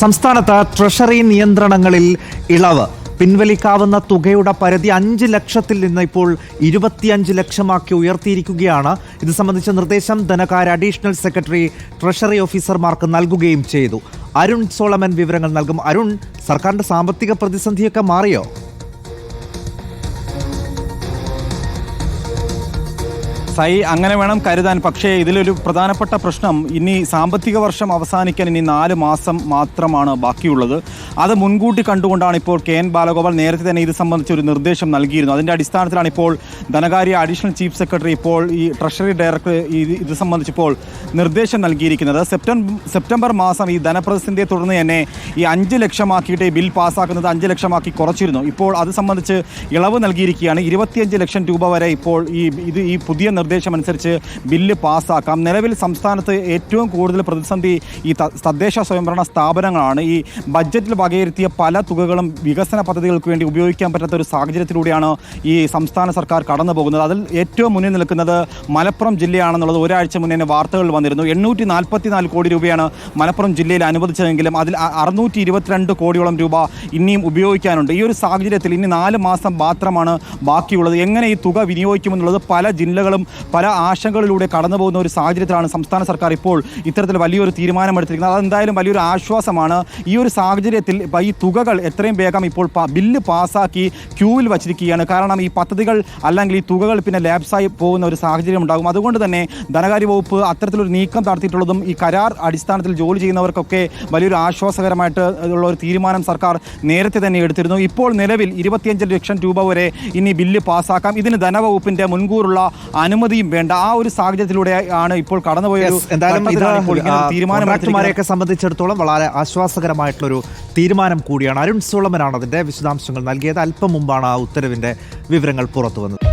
സംസ്ഥാനത്ത് ട്രഷറി നിയന്ത്രണങ്ങളിൽ ഇളവ് പിൻവലിക്കാവുന്ന തുകയുടെ പരിധി 5 ലക്ഷത്തിൽ നിന്ന് ഇപ്പോൾ 25 ലക്ഷമാക്കി ഉയർത്തിയിരിക്കുകയാണ്. ഇത് സംബന്ധിച്ച നിർദ്ദേശം ധനകാര്യ അഡീഷണൽ സെക്രട്ടറി ട്രഷറി ഓഫീസർമാർക്ക് നൽകുകയും ചെയ്തു. അരുൺ സോളമൻ വിവരങ്ങൾ നൽകും. അരുൺ, സർക്കാരിന്റെ സാമ്പത്തിക പ്രതിസന്ധിയൊക്കെ മാറിയോ? അങ്ങനെ വേണം കരുതാൻ. പക്ഷേ ഇതിലൊരു പ്രധാനപ്പെട്ട പ്രശ്നം, ഇനി സാമ്പത്തിക വർഷം അവസാനിക്കാൻ ഇനി 4 മാസം മാത്രമാണ് ബാക്കിയുള്ളത്. അത് മുൻകൂട്ടി കണ്ടുകൊണ്ടാണ് ഇപ്പോൾ കെ എൻ ബാലഗോപാൽ നേരത്തെ തന്നെ ഇത് സംബന്ധിച്ച് ഒരു നിർദ്ദേശം നൽകിയിരുന്നു. അതിൻ്റെ അടിസ്ഥാനത്തിലാണ് ഇപ്പോൾ ധനകാര്യ അഡീഷണൽ ചീഫ് സെക്രട്ടറി ഇപ്പോൾ ഈ ട്രഷറി ഡയറക്ടർ ഇത് സംബന്ധിച്ചിപ്പോൾ നിർദ്ദേശം നൽകിയിരിക്കുന്നത്. സെപ്റ്റംബർ മാസം ഈ ധനപ്രതിസന്ധിയെ തുടർന്ന് തന്നെ ഈ 5 ലക്ഷമാക്കിയിട്ട് ഈ ബിൽ പാസ്സാക്കുന്നത് 5 ലക്ഷമാക്കി കുറച്ചിരുന്നു. ഇപ്പോൾ അത് സംബന്ധിച്ച് ഇളവ് നൽകിയിരിക്കുകയാണ്. 25 ലക്ഷം രൂപ വരെ ഇപ്പോൾ ഈ പുതിയ നിർദ്ദേശമനുസരിച്ച് ബില്ല് പാസ്സാക്കാം. നിലവിൽ സംസ്ഥാനത്ത് ഏറ്റവും കൂടുതൽ പ്രതിസന്ധി ഈ തദ്ദേശ സ്വയംഭരണ സ്ഥാപനങ്ങളാണ്. ഈ ബഡ്ജറ്റിൽ വകയിരുത്തിയ പല തുകകളും വികസന പദ്ധതികൾക്ക് വേണ്ടി ഉപയോഗിക്കാൻ പറ്റാത്ത ഒരു സാഹചര്യത്തിലൂടെയാണ് ഈ സംസ്ഥാന സർക്കാർ കടന്നു പോകുന്നത്. അതിൽ ഏറ്റവും മുന്നിൽ നിൽക്കുന്നത് മലപ്പുറം ജില്ലയാണെന്നുള്ളത് ഒരാഴ്ച മുന്നേ വാർത്തകൾ വന്നിരുന്നു. 844 കോടി രൂപയാണ് മലപ്പുറം ജില്ലയിൽ അനുവദിച്ചതെങ്കിലും അതിൽ 622 കോടിയോളം രൂപ ഇനിയും ഉപയോഗിക്കാനുണ്ട്. ഈ ഒരു സാഹചര്യത്തിൽ ഇനി 4 മാസം മാത്രമാണ് ബാക്കിയുള്ളത്. എങ്ങനെ ഈ തുക വിനിയോഗിക്കുമെന്നുള്ളത് പല ജില്ലകളും പല ആശങ്കകളിലൂടെ കടന്നു പോകുന്ന ഒരു സാഹചര്യത്തിലാണ് സംസ്ഥാന സർക്കാർ ഇപ്പോൾ ഇത്തരത്തിൽ വലിയൊരു തീരുമാനമെടുത്തിരിക്കുന്നത്. അതെന്തായാലും വലിയൊരു ആശ്വാസമാണ്. ഈ ഒരു സാഹചര്യത്തിൽ ഈ തുകകൾ എത്രയും വേഗം ഇപ്പോൾ ബില്ല് പാസ്സാക്കി ക്യൂവിൽ വച്ചിരിക്കുകയാണ്. കാരണം ഈ പദ്ധതികൾ അല്ലെങ്കിൽ ഈ തുകകൾ പിന്നെ ലാപ്സായി പോകുന്ന ഒരു സാഹചര്യം ഉണ്ടാകും. അതുകൊണ്ട് തന്നെ ധനകാര്യ വകുപ്പ് അത്തരത്തിലൊരു നീക്കം നടത്തിയിട്ടുള്ളതും ഈ കരാർ അടിസ്ഥാനത്തിൽ ജോലി ചെയ്യുന്നവർക്കൊക്കെ വലിയൊരു ആശ്വാസകരമായിട്ട് ഉള്ള ഒരു തീരുമാനം സർക്കാർ നേരത്തെ തന്നെ എടുത്തിരുന്നു. ഇപ്പോൾ നിലവിൽ 25 ലക്ഷം രൂപ വരെ ഇനി ബില്ല് പാസ്സാക്കാം. ഇതിന് ധനവകുപ്പിന്റെ മുൻകൂറുള്ള അനുമതിയും വേണ്ട. ആ ഒരു സാഹചര്യത്തിലൂടെ ആണ് ഇപ്പോൾ കടന്നുപോയത്. തീരുമാനമാരെയൊക്കെ സംബന്ധിച്ചിടത്തോളം വളരെ ആശ്വാസകരമായിട്ടുള്ളൊരു തീരുമാനം കൂടിയാണ്. അരുൺ സോളമനാണ് അതിന്റെ വിശദാംശങ്ങൾ നൽകിയത്. അല്പം മുമ്പാണ് ആ ഉത്തരവിന്റെ വിവരങ്ങൾ പുറത്തു വന്നത്.